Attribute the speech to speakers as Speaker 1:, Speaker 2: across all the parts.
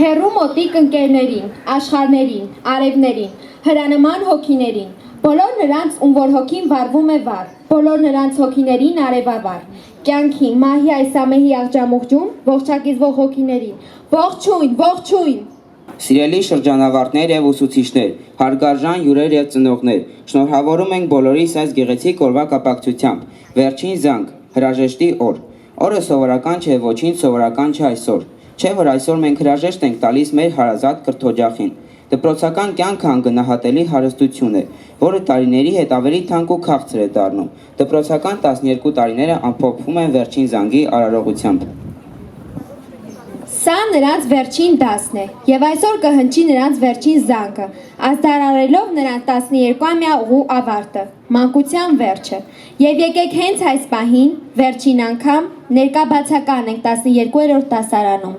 Speaker 1: Հեռու մոտիկ ընկերներին, աշխարհներին, արևներին, հրանման հոգիներին, բոլոր նրանց, ում որ հոգին վառվում է վառ, բոլոր նրանց հոգիներին արևավառ, կյանքի, մահի այս ամեհի աղջամուղջում, ողջակիզվող հոգիներին, ողջույն, ողջույն։
Speaker 2: Սիրելի շրջանավարտներ եւ ուսուցիչներ, հարգարժան հյուրեր եւ ծնողներ, շնորհավորում ենք բոլորիս այս գեղեցիկ օրվա կապակցությամբ։ Վերջին զանգ, հրաժեշտի օր։ Օրը սովորական չէ, ոչինչ սովորական չէ այսօր։ Չէ՞ որ այսօր մենք հրաժեշտ ենք տալիս մեր հարազատ կրթօջախին։ Դպրոցական կյանքը անգնահատելի հարստություն է, որը տարիների հետ ավելի թանկ ու քաղցր է դառնում։ Դպրոցական 12 տարիները ամփոփվում են վերջին զանգի արարողությամբ։
Speaker 1: Սա նրանց վերջին դասն է, եւ այսօր կհնչի նրանց վերջին զանգը, ազդարարելով նրանց 12-ամյա ուղու ավարտը, մանկության վերջը։ Եվ եկեք հենց այս պահին, վերջին անգամ, ներկա բացական ենք 12-րդ դասարանում։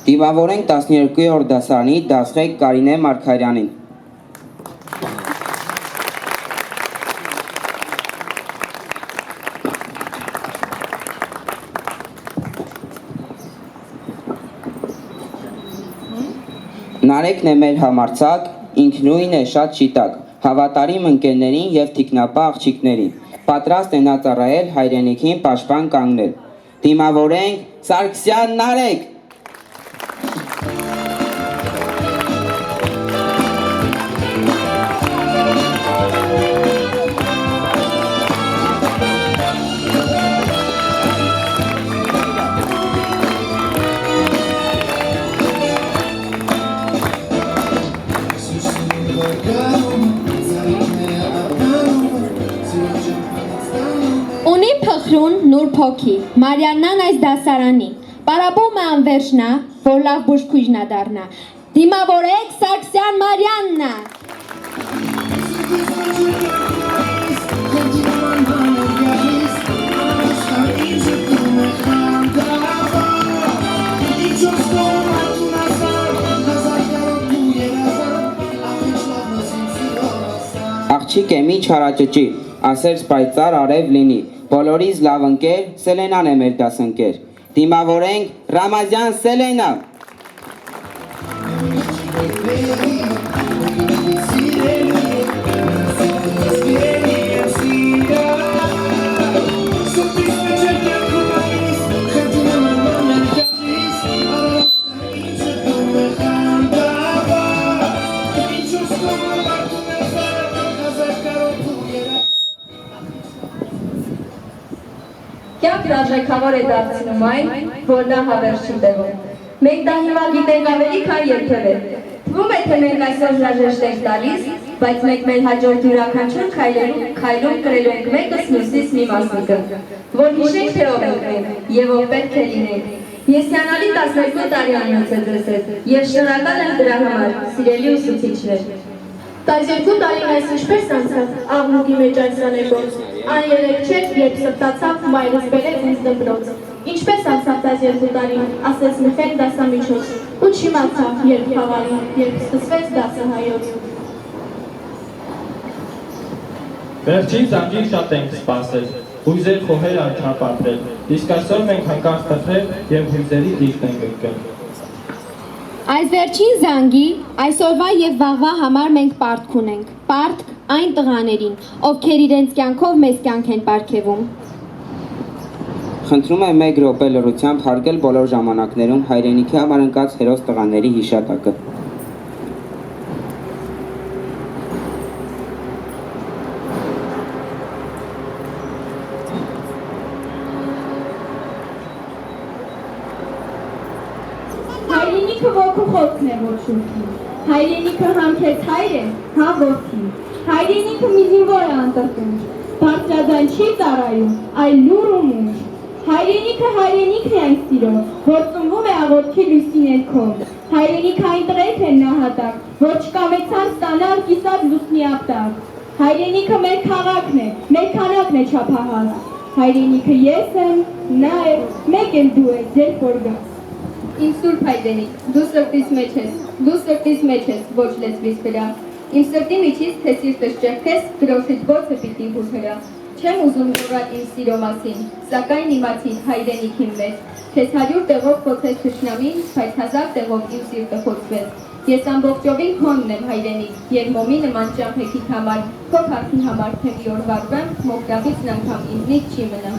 Speaker 2: Դիմավորենք 12-րդ դասարանի դասղեկ Կարինե Մարգարյանին։ Նարեկն է մեր համարձակ, ինքնուրույն է շատ շիտակ, հավատարիմ ընկերներին եւ թիկնապա աղջիկներին, պատրաստ է նա ծառայել հայրենիքին պաշտպան կանգնել։ Դիմավորենք Սարգսյան Նարեկ։
Speaker 1: Ունի փխրուն նուրբ հոգի, Մարիաննան այս դասարանի, պարապում է անվերջ նա, որ լավ բուժքույժնա դառնա, դիմավորեք Սարգսյան Մարիաննա։
Speaker 2: Աղջիկ է մի չարաճճի, ասեր սպայծար արև լինի, բոլորից լավ ընկեր Սելենան է մեր դասընկեր։ Դիմավորենք Ռամազան Սելենա։
Speaker 3: Կյանքն արժեքավոր է դարձնում այն, որ նա հավերժ չի տևում։ Մենք դա հիմա գիտենք ավելի քան երբևէ։ Թվում է, թե մենք այսօր հրաժեշտ ենք տալիս, բայց մենք մեր հաջորդ յուրաքանչյուր քայլում կրելու ենք մեկս մյուսից մի մասնիկը, որ հիշենք, թե ով ենք մենք եւ ով պետք է լինենք։ Ես հիանալի 12 տարի անց եմ ձեզ հետ եւ շնորհակալ եմ դրա համար, սիրելի ուսուցիչներ։
Speaker 4: 12 տարին այս ինչպես անցավ աղմուկի մեջ այս անեկոց, այն երեք չէր, երբ սրտացավ մայրս բերեց ինձ դպրոց։ Ինչպես անցավ 12 տարին, ասեց Միխայել դասամիջոց, ու չիմացավ, երբ խաղալին, երբ սկսվեց դասը հայոց։
Speaker 5: Վերջին զանգին շատ ենք սպասել, հույզեր խոհեր անչապարդել, իսկ այսօր մենք հանկարծ տխրել և հույզերի դիրտ ենք ընկել։
Speaker 1: Այս վերջին զանգի, այսօրվա եւ վաղվա համար մենք պարտք ունենք, պարտք այն տղաներին, ովքեր իրենց կյանքով մեզ կյանք են պարգևում։
Speaker 2: Խնդրում եմ մեկ րոպե լռությամբ հարգել բոլոր ժամանակներում հայրենիքի համար ընկած հերոս տղաների հիշատակը։
Speaker 4: Հայրենիքը ոգու խոսքն է, որ շուրքի, հայրենիքը համ քեզ հայր է, համ որդի, հայրենիքը մի զինվոր է անտրտունջ, բարձրաձայն չի ծառայում, այլ լուր ու մունջ, հայրենիքը հայրենիքն է այն սիրո, որ ծնվում է աղոթքի լույսի ներքո, հայրենիքը այն տղերք են նահատակ, որ չկամեցան ստանալ կիսած լուսնի ապտակ, հայրենիքը մեր քաղաքն է, մեր քանակն է չափահաս, հայրենիքը ես եմ, նա է, մեկ էլ դու ես, երբ որ գաս։
Speaker 3: Իմ սուրբ հայրենիք, դու սրտիս մեջ ես, դու սրտիս մեջ ես, ոչ լեզվից վրա։ Իմ սրտի միջից թե սիրտս ճեղքես, գրոշիդ ոցը պիտի հուր հրա։ Չեմ ուզում գոռալ իմ սիրո մասին, սակայն իմացի հայրենիքին մեծ, քեզ 100 տեղով խոցեց թշնամին, բայց 1000 տեղով իմ սիրտը խոցվեց։ Ես ամբողջովին քոնն եմ հայրենիք, երբ մոմի նման ճամփեքիդ համար, քո քարքի համար թե մի օր վարվեմ, մոխրավից անգամ ինձնից չի մնա։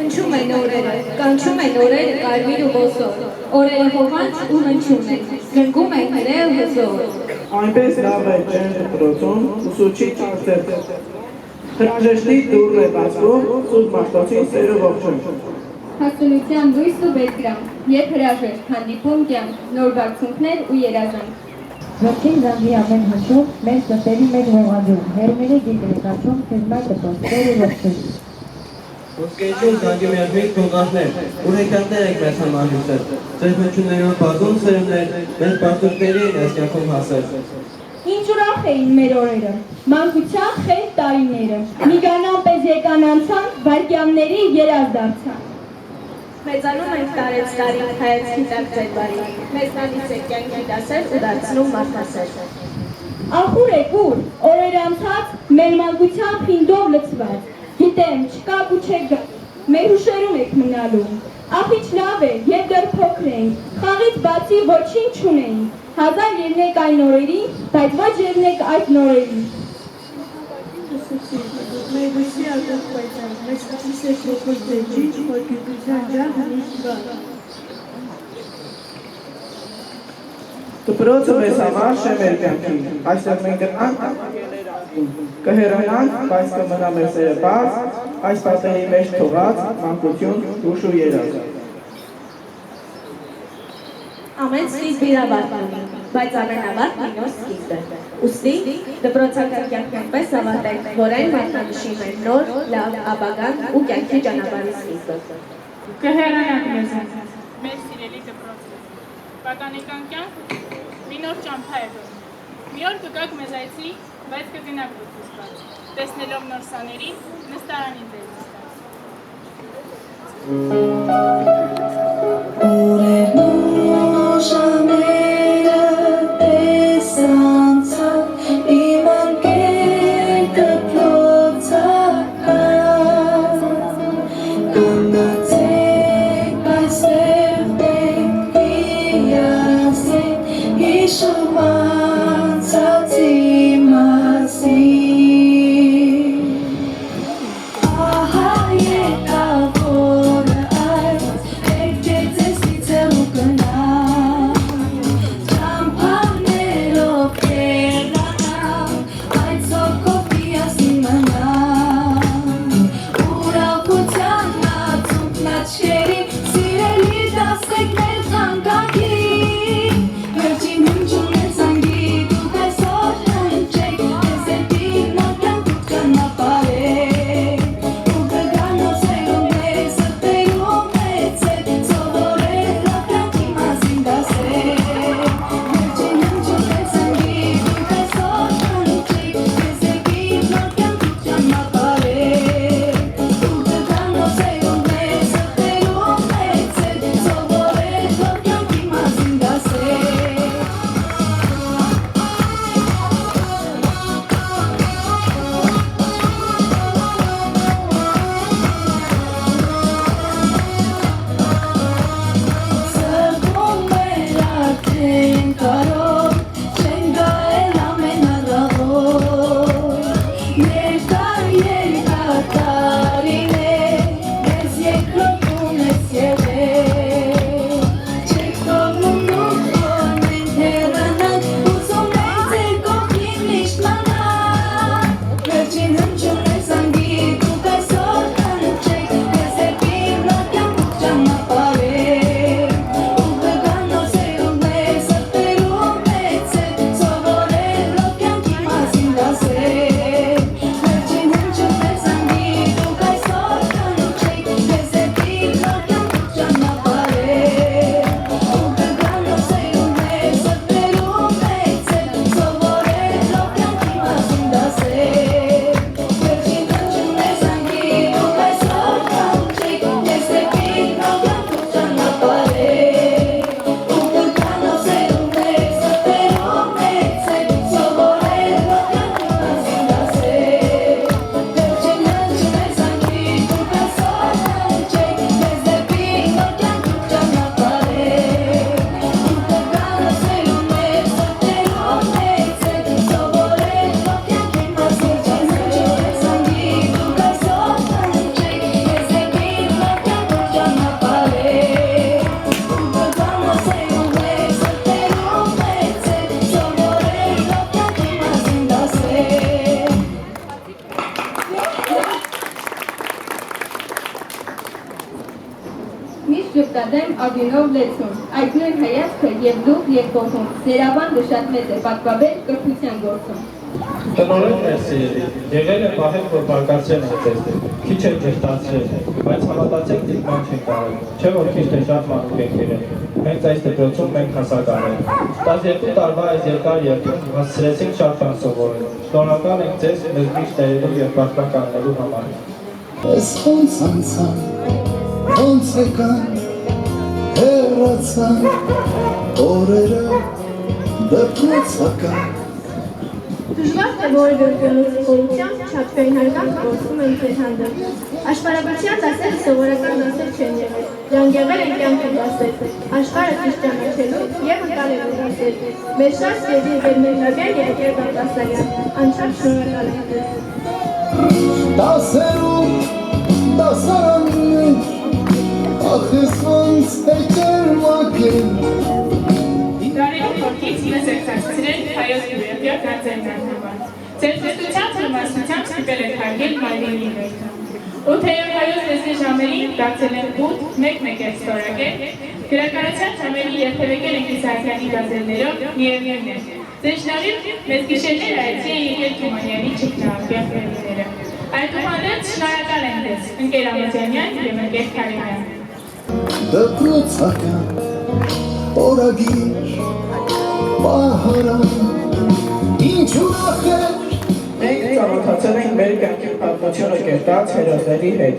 Speaker 4: Հնչում են օրերը, կանչում են օրերը կարմիր ու ոսոր, օրերը հովանց ու հնչում են, զնգում են հրել հզոր։
Speaker 6: Այնպես լավ է ջեն դպրոցում, ուսուցիչ արծետ։ Հրաժեշտի դուրն է բացվում, սուտ մաշտոցի սերը ողջում։
Speaker 3: Հասունության լույս ու բերգրամ, երբ հրաժեշտ հանդիպում կյանք, նոր բարձունքներ ու երազանք։
Speaker 7: Վերջին զանգի ամեն հնչում, մեր սրտերի մեջ ողաջում, հերմերի գիտր կաչում, քեզ մայ դպրոց, սերը ողջում։
Speaker 8: Ոսկեջուն զանգի մեջմիկ թողածներ, ուրեքատներ եք մեզ համար հյուսել, ձեր հնչուններով բազում սերմներ, մեր բարձունքների են այս կյանքում հասել։
Speaker 4: Ինչ ուրախ էին մեր օրերը, մանկության խելք տարիները, միգանան պես եկան անցան, վարկյանների երազ դարձան։
Speaker 9: Մեծանում ենք տարեց տարի, հայեց հիտակ ձեր բարի, մեզ նալիս է կյանքի դասեր ու դարձնում մարդասեր։
Speaker 4: Ախուր եք ուր, օրեր անցած, մեր մանկության խինդով լծված, գիտեմ, չկապ ու չեք գա, մեր հուշերում եք մնալու, Ափիչ լավ է, և դեռ փոքր էինք, խաղից բացի ոչինչ չունեինք, 1001 այն օրերին, բայց ոչ ևնեք այդ նորերին։
Speaker 10: Մեր հույսի ագոտ պայծան, մեզ կտիս է փոքր ձեջիչ, որ գիտության ջան հնիշ բան։
Speaker 6: Դպրոցը մեզ համար շեմեր կյանքին, այստեղ մենք գնանք, կհեռանանք, բայց կմնա մեր սերը բաց, այս պատերի մեջ թողած, մանկություն, հուշ ու երազ։
Speaker 9: Ամեն սկիզբ իր ավարտն ունի, բայց ամենավարտն ինո սկիզբը։ Ուստի դպրոցական կյանքն այնպես ավարտենք, որ այն մատնանշի մեր նոր, լավ, ապագան ու կյանքի ճանապարհի սկիզբը։
Speaker 11: Կհեռանանք մեզանից, մեր սիրելի դպրոցից։ Պատանեկան կյանք մի նոր ճամփա է դուրս։ Մի օր կգաք մեզ այցի, բայց կգնաք դուք զսպած, տեսնելով նոր սաների, նստարանին ձեր
Speaker 4: Դեմ ագինով լեցուն, այդ նույն հայացքը և դուք և կողում, սերավանդը շատ մեծ է պատկաբեր կրթության գործում։
Speaker 5: Տնորեն մեր սիրելի, եղել է պահել, որ բարգացրել են ձեզ, քիչ են ջրտացրել, բայց հավատացեք դիք բան չենք կարել, չէ որ քիչ թե շատ մանուկ ենք եղել, հենց այս դպրոցում մենք հասակարել։ 12 տարվա այս երկար երթում հասցրեցինք շատ բան սովորել, շնորհակալ ենք ձեզ մեզ միշտ ներելու և պաշտպան կանգնելու համար։
Speaker 12: Հեռացան օրերը դպրոցական
Speaker 9: Դժվար է որևէ կրոնի խորությամբ չափվեին հարգանք գործում են ձեր հանդեպ։
Speaker 4: Աշխարհագրության դասերը սովորական դասեր չեն եղել, դրանք եղել են կյանքի դասեր, աշխարհը ճիշտ ճանաչելու և ընկալելու դասեր։ Մեր շատ սիրելի Վերմերնավյան և Երգար Բասարյան, անչափ շնորհակալ ենք ձեզ։
Speaker 12: Դասերում դասարաններ, ախ ես ոնց էջերմակ են։
Speaker 11: Դարերում հոգից մեզ եք ծացրել հայոց բյուրեպյա գարձերնան համար։ Ձեր ծստությամբ ու մասնությամբ ստիպել եք հարգել մայրենի ներքը։ Ու թեև հայոց լեզվի ժամերին դարձել են 8, մեկ-մեկ եք ստորակել, գրականության ժամերի երբևեկել ենք Իսահակյանի գազելներով միևնույն է։ Ձեր շնորհիվ մեզ գիշերներ այցի են եկել Թումանյանի ճգնահատյա ֆերիները։ Այդուհանդերձ շնորհակալ ենք ձեզ, ընկեր Ամոզյանյան և ընկեր Քարինյան։
Speaker 12: Դպրոցական օրագիր պահարան ինչ ուրախ է։
Speaker 6: Մենք ծանոթացել ենք մեր կյանքի պատմությունը կերտած հերոսների հետ։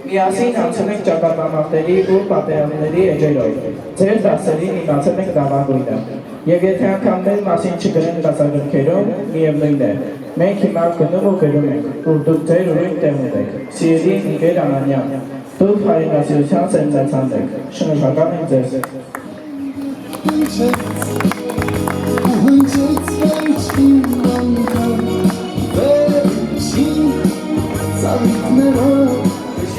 Speaker 6: Միասին անցել ենք ճակատամարտերի ու պատերազմների էջերով։ Ձեր դասերին իմացել ենք դավագույնը։ Եվ եթե անգամ մեր մասին չգրեն դասագրքերում, միևնույն է։ Մենք հիմա գնում ու գրում ենք, որ դուք ձեր ուրույն տեղում եք։ Սիրելի ընկեր Անանյան, դուք հայրենասիրության սերմնացանց եք։ Շնորհակալ ենք ձեզ։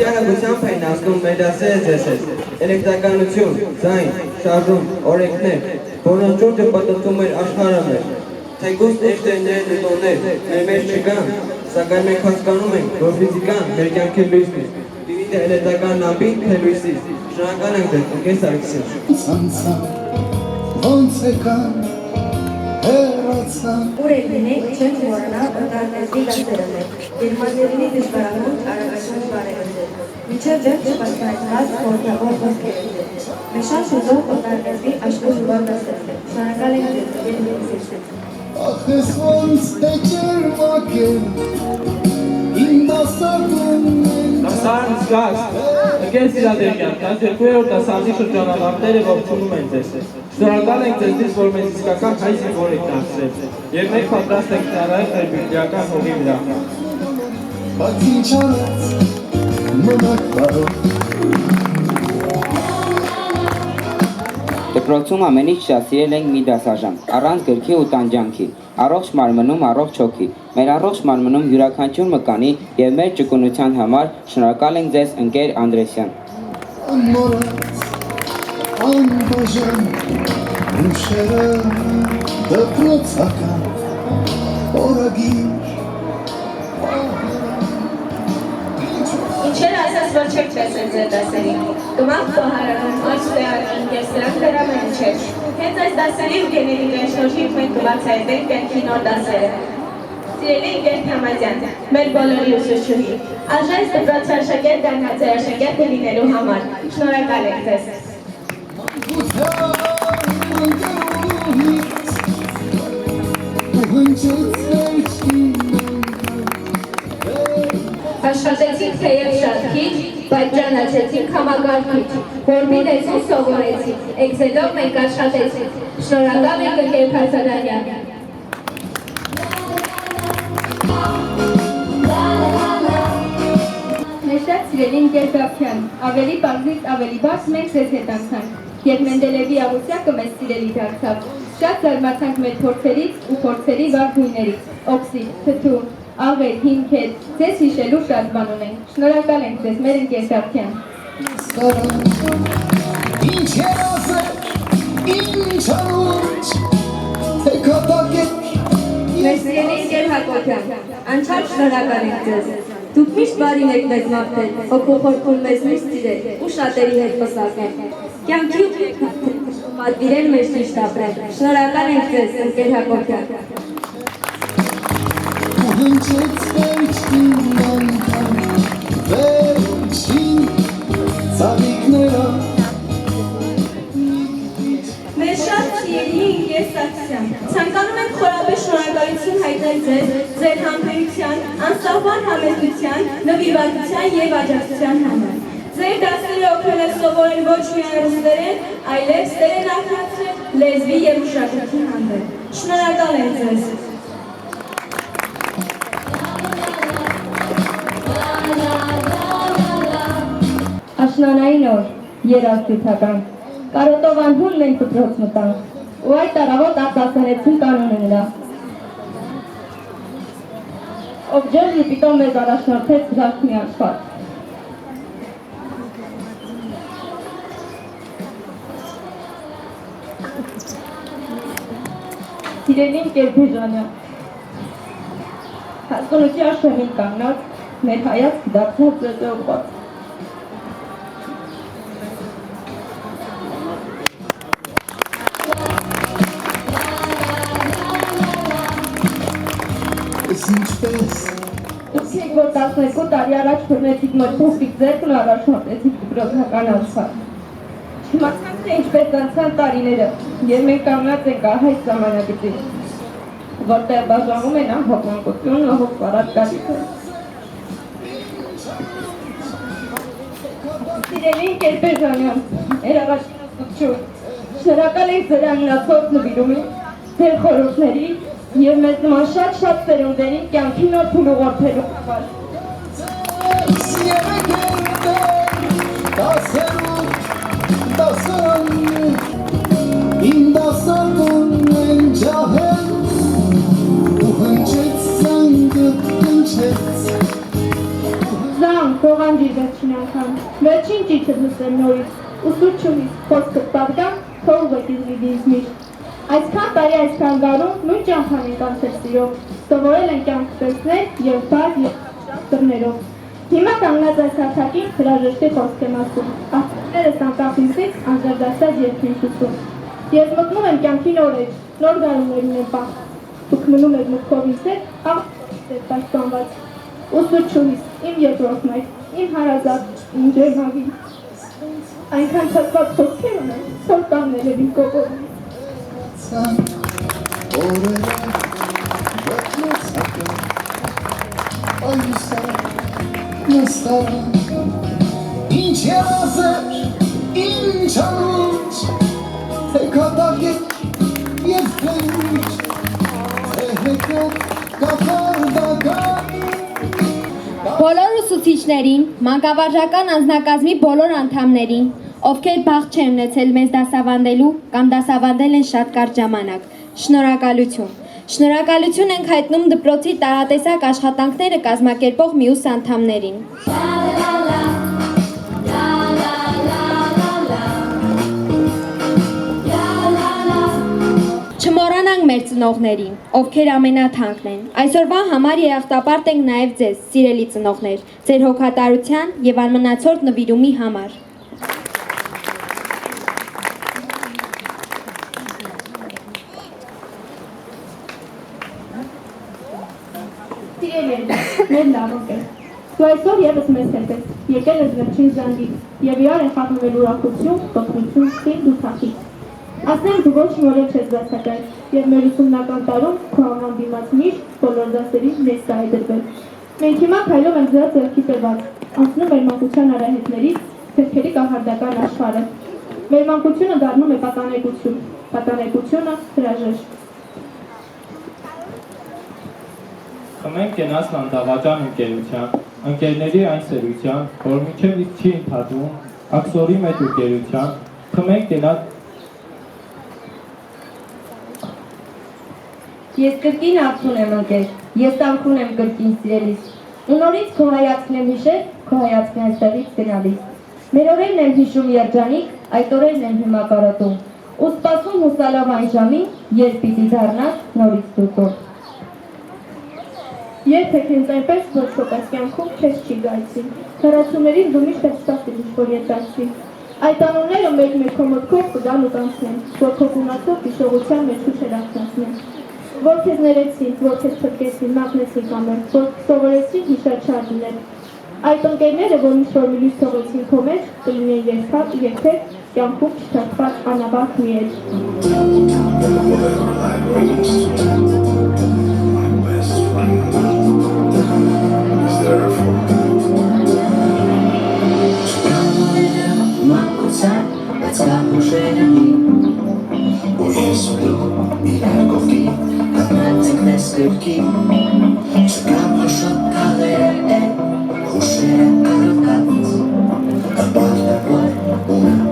Speaker 8: Քրիստիանագությամբ են ասում մեր դասերը ձեզ հետ, էլեկտրականություն, ձայն, շարժում, օրենքներ, որոնց շուրջը պատտվում էր աշխարհը մեր, թեկուզ էջտերներ, նյուտոններ, մեր մեջ չկան, սակայն մենք հասկանում ենք, որ ֆիզիկան մեր կյանքի լույսն է, դիվիդը էլեկտրական լամպի թե լույսի, շնորհակալ ենք ձեզ, ընկեր Սարգսյան։
Speaker 12: Ոնց եկան հեռացան։
Speaker 3: Ուր եք լինենք, չենք մոռանա օտարներդի դասերը մեր, գերմաներինի դժվարանում արագաշան բարերը ձեր, մինչև վերջ պատկայացված խորհրդավոր խոսքերը ձեր, մեր շատ շուտով օտարներդի աշխուժուբար դասեր ձեր, շնորհակալ ենք ձեզ, երբեք
Speaker 12: Ախ ես ոնց էջերմակ են, իմ դասարդում են։
Speaker 5: Դասարան զգաս, ընկեր Սիրադեղյան, 12-րդ դասարանի շրջանավարտները ողջունում են ձեզ։ Շնորհակալ ենք ձեզնից, որ մեզ իսկական հայ զինվոր եք դարձրել, և մենք պատրաստ ենք ծառայել մեր բիբլիական հողի վրա։
Speaker 12: Բայց ինչ արած, մնաք բարով։
Speaker 2: Դպրոցում ամեն ինչ դասիրել ենք մի դասաժամ, առանց գրքի ու տանջանքի, առողջ մարմնում առողջ հոգի, մեր առողջ մարմնում յուրաքանչյուր մկանի և մեր ճկունության համար շնորհակալ ենք ձեզ ընկեր Անդրեսյան։
Speaker 12: Անմոռաց, անբաժան, ուշերը դպրոցական օրագիր
Speaker 9: Ինչեր ասաս, որ չեք տեսել ձեր դասերին, կմաղ պահարանում, աչ տեարին և սրանք դրամեն չէր։ Հենց այս դասերի ու գեներիկային շնորհիվ մենք կբացահայտենք կյանքի նոր դասերը։ Սիրելի ընկեր Թամազյան, մեր բոլորի ուսուցչուհի, արժանց դպրոցի աշակերտ դառնացել աշակերտը լինելու համար, շնորհակալ ենք ձեզ։
Speaker 3: Աշխատեցինք թեև շատ քիչ, բայց ճանաչեցինք համակարգիչ, որ մի լեզու սովորեցինք, էքսելով մենք աշխատեցինք, շնորհակալ ենք ընկեր Քարսադանյան։
Speaker 4: Մեր շատ սիրելի ընկեր Դավթյան, ավելի պարզից ավելի բաց մենք ձեզ հետ անցանք, երբ Մենդելևի աղյուսակը մեզ սիրելի դարձավ, շատ զարմացանք մեր փորձերից ու փորձերի վառ գույներից, օքսիդ, թթու, աղեր, հիմքեր, ձեզ հիշելու շատ բան ունենք, շնորհակալ ենք ձեզ, մեր ընկեր Դավթյան։
Speaker 12: Ինչ երազեք, ինչ անուջ, թե կատակեք։
Speaker 3: Մեր սիրելի ընկեր Հակոբյան, անչափ շնորհակալ ենք ձեզ։ Դուք միշտ բարին եք մեզ մաղթել, հոգոխորքում մեզ միշտ սիրել ու շատերի հետ պսակել։ Կյանքի պատվիրել մեր ճիշտ ապրել։ Շնորհակալ ենք ձեզ, ընկեր Հակոբյան։
Speaker 12: Հնչեց վերջին անգամ, վերջին ծաղիկները։
Speaker 4: Մեր շատ սիրելի ընկեր Սարգսյան, ցանկանում ենք խորապես շնորհակալություն հայտնել ձեզ, ձեր համբերության, անսահման համեզության, նվիրվածության և աջակցության համար։ Ձեր դասերը օգնել են սովորել ոչ միայն ռուսերեն, այլև սերեն արտադրել, լեզվի և մշակույթի հանդեպ։ Շնորհակալ ենք ձեզ։
Speaker 3: երաժշտական։ Կարոտով անհուն մենք դպրոց մտանք ու այդ տարավոտ արտասանեցին կանոնը նրա։ Ով ջերմի պիտոմ մեզ առաջնորդեց զարդմի աշխարհ։ Սիրելին Կերբեժանյան, հասկունության աշխարհին կանգնած, մեր հայացքը դարձած զետեղված։
Speaker 12: Ես ինչպես։
Speaker 3: Դուք եք, որ 12 տարի առաջ բռնեցիք մեր փոքրիկ ձեռքն ու առաջնորդեցիք դպրոցական անցան։ Չիմացանք, թե ինչպես անցան տարիները, և մենք կանգնած ենք այս ժամանակի, որտեղ բաժանում են ամբողջ մանկությունն ու հոգ վարած գալիքը։ Սիրելի Կերպեժանյան, մեր առաջնորդություն, շնորհակալ ենք ձեր աննացող նվիրումին, ձեր խորհուրդների և մեզ նման շատ սերունդերի կյանքի նոր փուլ ուղղորդելու համար։
Speaker 12: Իմ դասակոնն են ջահել ու հնչեց զանգը հնչեց
Speaker 4: Զանգ, կողանջի վերջին անգամ, վերջին ճիչը լսեմ նորից, ուսուցչուհիս խոսքը պատգամ, թողվեք իզվիդից միշտ։ Այսքան տարի այսքան գարում նույն ճամփան ենք անցել սիրով, սովորել ենք կյանք տեսնել և բաց և շատ դռներով։ Հիմա կանգնած այս հարթակին հրաժեշտի խոսք եմ ասում, աղբյուրներս անկախ ինձից անձրդասած երգ են շուտում։ Ես մտնում եմ կյանքի նոր էջ, նոր գարուններ ունեմ պահ, դուք մնում եք մտքով ինձ հետ, աղբյուրներս եք պաշտոնված։ Ուսուցչուհիս, իմ երկրորդ մայր, իմ հարազատ, իմ ջերմավի։ Այնքան չատված խոսքեր ունեմ, որ կաննել եմ իմ կողովի։
Speaker 12: Ինչ երազեր, ինչ անուչ, հեկատակ և կնուչ, հեկոտ կախարդական։
Speaker 1: Բոլոր ուսուցիչներին, մանկավարժական անձնակազմի բոլոր անդամներին, ովքեր բախտ չեն ունեցել մեզ դասավանդելու կամ դասավանդել են շատ կարճ ժամանակ, շնորհակալություն։ Շնորհակալություն ենք հայտնում դպրոցի տարատեսակ աշխատանքները կազմակերպող մյուս անդամներին։ Չմոռանանք մեր ծնողներին, ովքեր ամենաթանկն են։ Այսօրվա համար երախտապարտ ենք նաև ձեզ, սիրելի ծնողներ, ձեր հոգատարության և անմնացորդ նվիրումի համար։
Speaker 4: Սիրելի են, մեր լավոք են։ Դու այսօր ևս մեզ հետ ես, եկել ես վերջին զանգից և իրար են խաղնվել ուրախություն, տոկնություն, սին դու թախից։ Ասենք դու ոչ մորել չես դասակայ և մեր ուսումնական տարում քո անվան դիմաց միշտ բոլոր դասերին ներկա է դրվել։ Մենք հիմա քայլում ենք ձեզ ձեռքի տված, անցնում մեր մանկության արահետներից ձեռքերի կախարդական աշխարհը։ Մեր մանկությունը դառնում է պատանեկություն, պատանեկությունը հրաժեշտ։
Speaker 5: Խմենք կենացն անդավաճան ընկերության, ընկերների այն սերության, որ մինչև իսկ չի ընդհատվում, աքսորի մեծ ընկերության, խմենք կենաց։
Speaker 3: Ես կրկին արցուն եմ ընկեր, ես տանքուն եմ կրկին սիրելիս, ու նորից քո հայացքն եմ հիշել, քո հայացքն այստեղից գնալիս։ Մեր օրերն եմ հիշում երջանիկ, այդ օրերն եմ հիմա կարոտում, ու սպասում հուսալով այն ժամին, երբ պիտի դառնաս նորից դուտում։
Speaker 4: Երբեք հենց այնպես ոչ ոք այս կյանքում քեզ չի գայցի, հեռացումներին դու միշտ ես ստացել ինչ-որ ետացի։ Այդ անունները մեկ քո մտքով կգան ու կանցնեն, որ քո գունացող հիշողության մեջ ուշեր աղթացնեն։ Որ քեզ ներեցին, որ քեզ փրկեցին, մատնեցին կամեր, որ սովորեցին հիշել չար լինել։ Այդ ընկերները, որ ինչ-որ մի լույս թողեցին քո մեջ, կլինեն երբեք կյանքում չթափված անաբարտ մի էջ։
Speaker 12: Let's go, we're here so low, we gotta go keep, I'm not taking this good keep. Чекам лише але, уже аромат, а боль, у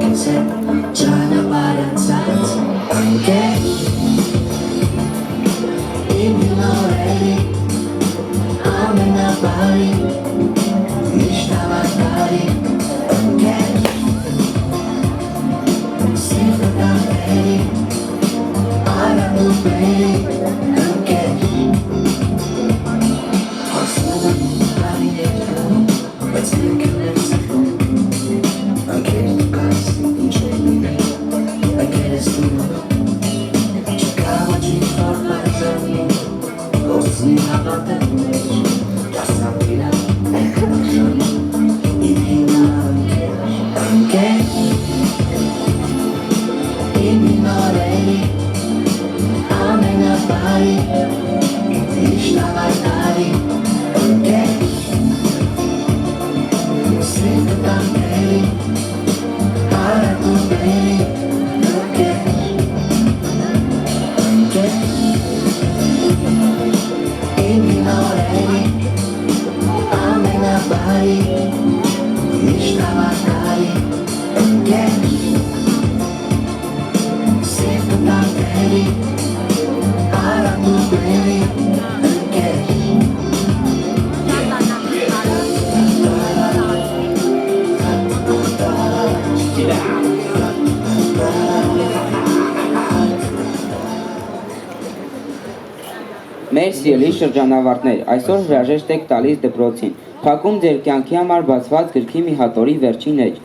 Speaker 2: Մեր սիրելի շրջանավարտներ, այսօր հրաժեշտ եք տալիս դպրոցին, փակում ձեր կյանքի համար բացված գրքի մի հատորի վերջին էջ։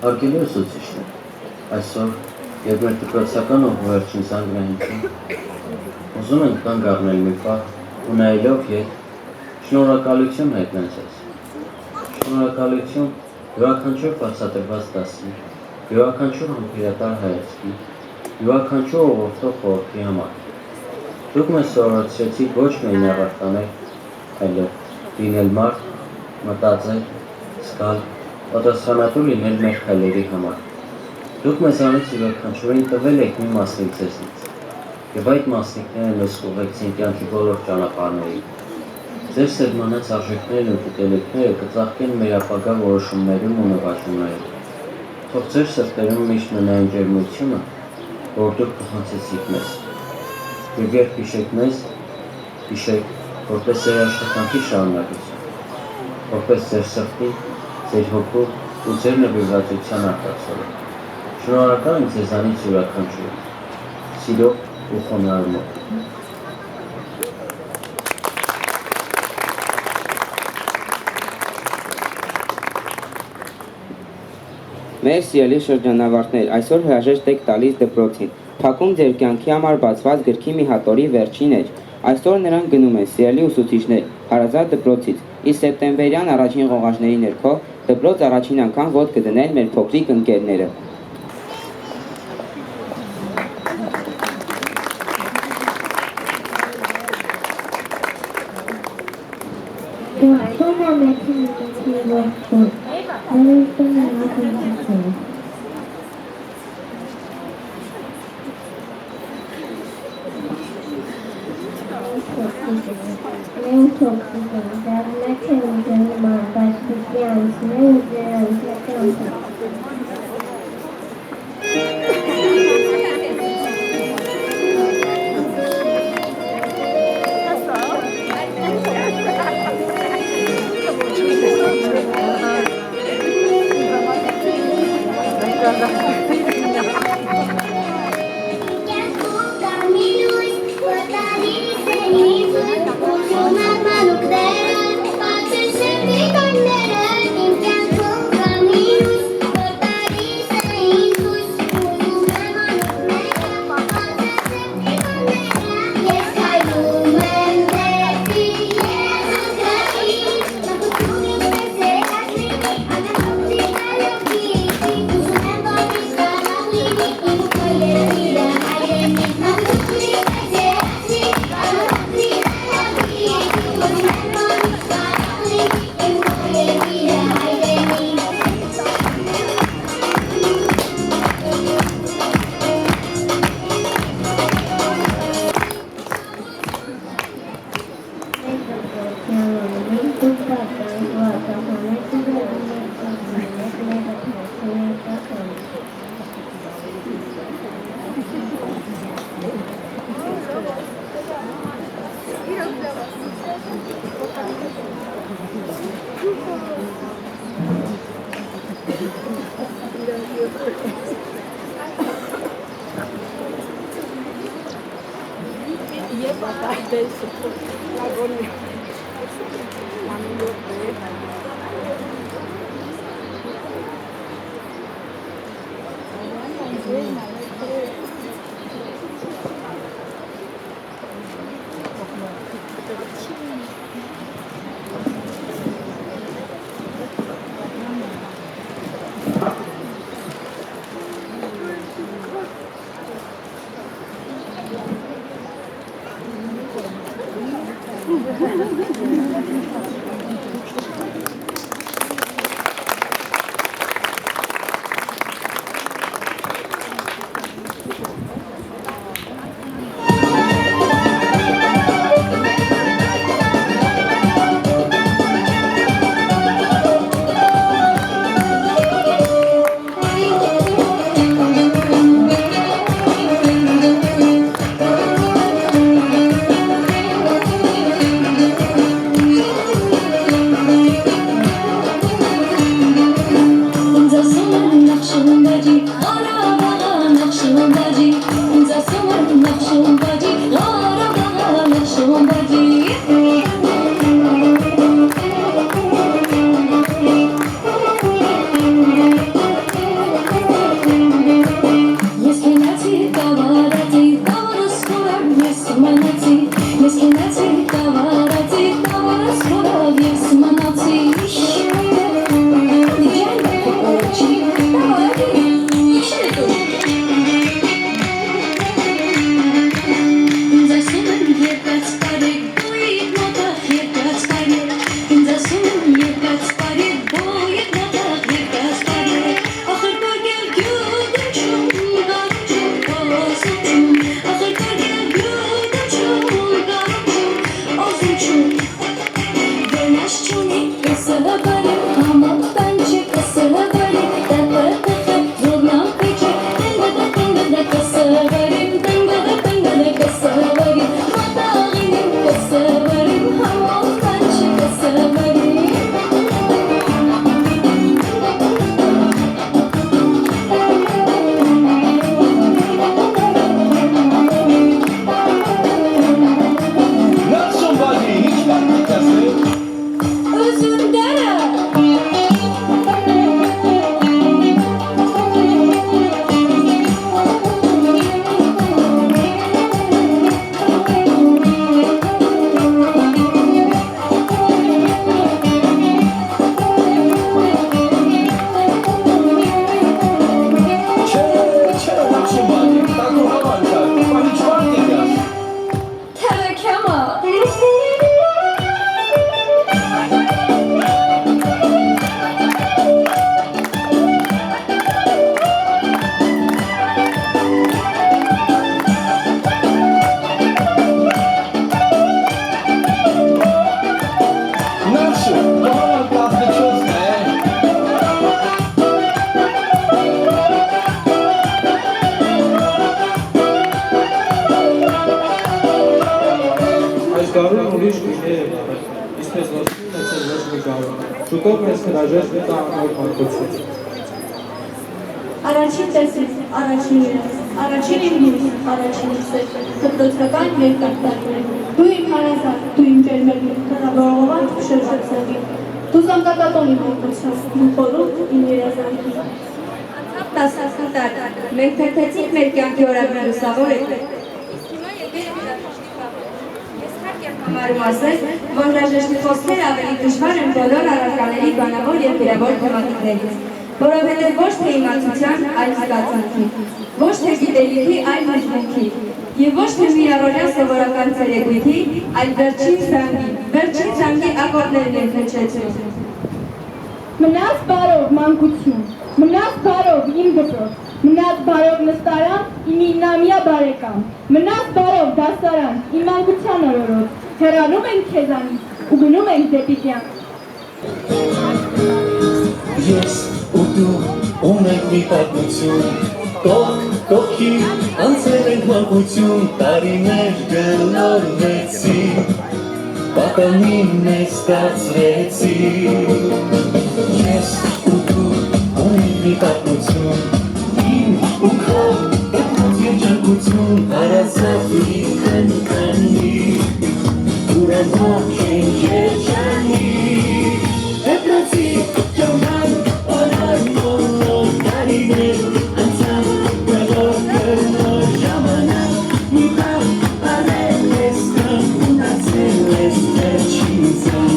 Speaker 13: Հարգելի ուսուցիչներ, այսօր, երբ մեր դպրոցական վերջին զանգն է հնչում, ուզում ենք կանգ առնել մի պահ ու նայելով ետ, շնորհակալություն հայտնել ձեզ։ Շնորհակալություն յուրաքանչյուր բացատրված դասի, յուրաքանչյուր համբերատար հայացքի, յուրաքանչյուր ուղղորդող խորհրդի համար։ Դուք մեզ սովորեցրեցիք ոչ միայն առարկանել, այլև լինել մարդ, մտածել, զգալ, պատասխանատու լինել մեր քայլերի համար։ Դուք մեզանից յուրաքանչյուրին տվել եք մի մասնիկ ձեզնից, եւ այդ մասնիկները մեզ ուղեկցին կյանքի բոլոր ճանապարհներին։ Ձեր սերմանած արժեքներն ու գիտելիքները կծաղկեն մեր ապագա որոշումներում ու նվաճումներում։ Թող ձեր սրտերում միշտ մնա այն ջերմությունը, որ դուք փոխանցեցիք մեզ։ Եվ երբ հիշեք մեզ, հիշեք, որպես ձեր աշխատանքի շարունակություն, որպես ձեր սրտի, ձեր հոգու ու ձեր նվիրվածության արտացոլը։ Շնորհակալ եմ ձեզանից յուրաքանչյուրին, սիրով ու խոնարհումով։
Speaker 2: Մեր սիրելի շրջանավարտներ, այսօր հրաժեշտ եք տալիս դպրոցին, փակում ձեր կյանքի համար բացված գրքի մի հատորի վերջին էջ։ Այսօր նրանք գնում են սիրելի ուսուցիչներ հարազատ դպրոցից, իսկ սեպտեմբերյան առաջին ղողажների ներքո դպրոց առաջին անգամ ոտք կդնել մեր փոքրիկ ընկերները։
Speaker 5: Գարուն ուրիշ գույներ է բարել, իսպես ոսկին նեցել ոչ մի գարուն, շուտով մեզ հրաժեշտ է տա անոր մանկություն։
Speaker 4: Առաջին տեսից, առաջին իրաց, առաջին իմ հույս, առաջին իսեր, դպրոցական երկարտակներ, դու իմ հարազատ, դու իմ ջերմելի, հրաբարողովան շրջեցելի, դու զանգատատոն իմ հոգության, դու խորում իմ երազանքի։
Speaker 3: Տասնասն տար, մենք թերթեցինք մեր կյանքի օրակը լուսավոր եք։ Համարում ասես, որ հրաժեշտի խոսքեր ավելի դժվար են բոլոր առարկաների բանավոր և գրավոր թեմատիկներից, որովհետև ոչ թե իմացության, այլ զգացանքի, ոչ թե գիտելիքի, այլ հաշվունքի, և ոչ թե միավորյա սովորական ցերեկույթի, այլ վերջին զանգի ակորդներն են հնչեցնում։
Speaker 4: Մնաս բարով մանկություն, մնաս բարով իմ դպրոց, մնաս բարով նստարան, իմ իննամյա բարեկամ, մնաս բարով դասարան, իմ մանկության օրորոց, հեռանում ենք քեզանից ու գնում ենք դեպի կյանք։
Speaker 12: Ես ու դու ունենք մի պատմություն, կողքի անցել ենք անկախություն տարիներ գլորվեցի Պատանին մեզ ստացրեցի Ես ու դու ունենք մի պատմություն Իմ ու քո դեպքոց երջանկություն Հարազատի կնկանի Ուրանոք են երջանի Դեպրոցի ճամբան օնոր մոլոր տարիներ Անցան գլոր գլոր ժամանակ Մի բավ արել ես կան ունացել ես վերջին զան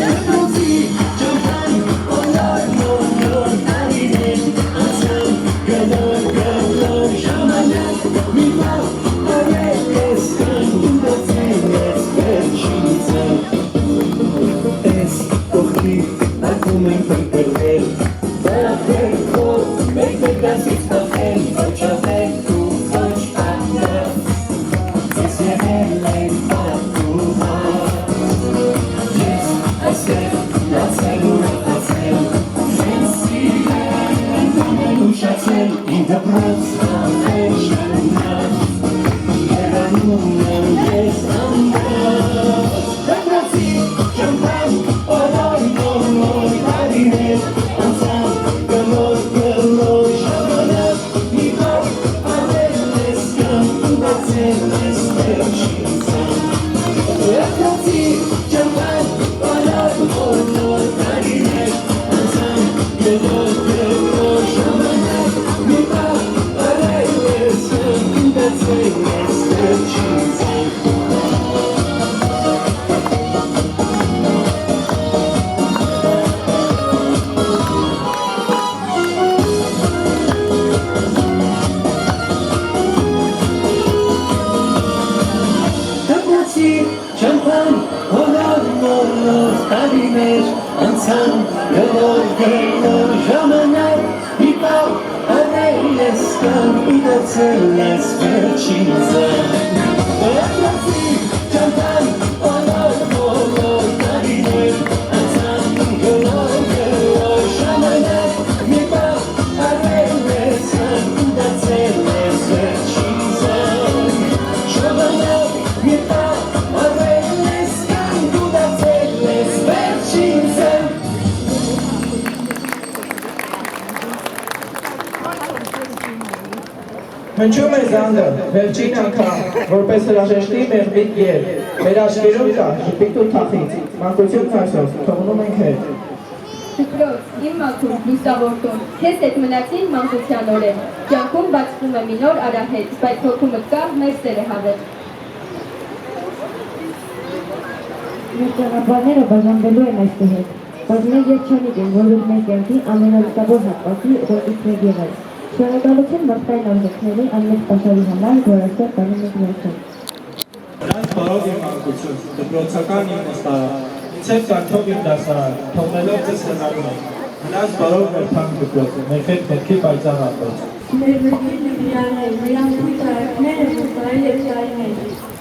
Speaker 12: Դեպրոցի ճամբան օնոր մոլոր տարիներ Անցան գլոր գլոր ժամանակ Մի բավ արել ես կան ունացել ես վերջին զան Ես կողքի ակում են պրպրվել Դարապել քով մեկ դասից տախել Ոչավեք ու ոչ անգավ Ես եղել են պատուհար Ես այսեղ լացել ու ռախացել Ես սիրել են ուշացել Իմ դպրոց ամեն ժամանակ Եղանում եմ ես ամբար Դպրոցի ճամբան օրոր նոր տարիներ Անցան գլոր գլոր ժամանակ Մի բավ արել ես կան ունացել ես վերջին զան Դպրոցի ճամբան օրոր նոր տարիներ Անցան գլոր գլոր ժամանակ Մի բավ արել ես կան ունացել ես վերջին զան Դպրոցի ճամբան օնոր մոլոր տարիներ Անցան գլոր գլոր ժամանակ Մի բավ արել ես կան ունացել ես վերջին զան Դպրոցի ճամբան օնոր մոլոր տարիներ Անցան գլոր գլոր ժամանակ Մի բավ արել ես կան ունացել ես վերջին զան Ժամանակ մի բավ արել ես կան ունացել ես վերջին զան
Speaker 6: Հնչում է զանգը, վերջին անգամ, որպես հրաժեշտի մեղվիկ ետ, մեր աշկերում կա, ժպիտ ու թախից, մանկություն այսով, թողնում ենք հետ։
Speaker 3: Դպրոց, իմ մաքուր, լուսավորտուն, քեզ հետ մնացին մանկության օրեր, կյանքում բացվում է մի նոր արահետ, բայց հոգումդ կա մեր սերը հավետ։
Speaker 7: Մեր ճանապարհները բաժանվելու են այստեղ հետ, բայց մեր երջանիկ են, որ մեր կյանքի ամենալուսավոր հատվածի ուղեկից մեկ եղել։ Շնորհակալություն մարդկային արժեքների անմեծ պաշարի համար, որ այստեղ տանում եք ներքին։
Speaker 5: Նրանց բարով իմ մանկություն, դպրոցական իմ նստարան, ինձ հետ կանչով իմ դասարան, թողնելով ձեզ հնարում եք։ Նրանց բարով մեր թանկ դպրոցը, մեր հետ մտքի պայծառ ապրոց։
Speaker 10: Մեր մտքի նվիրաններ, մեր ամբողջ արարքները, մոտարել և տարիներ։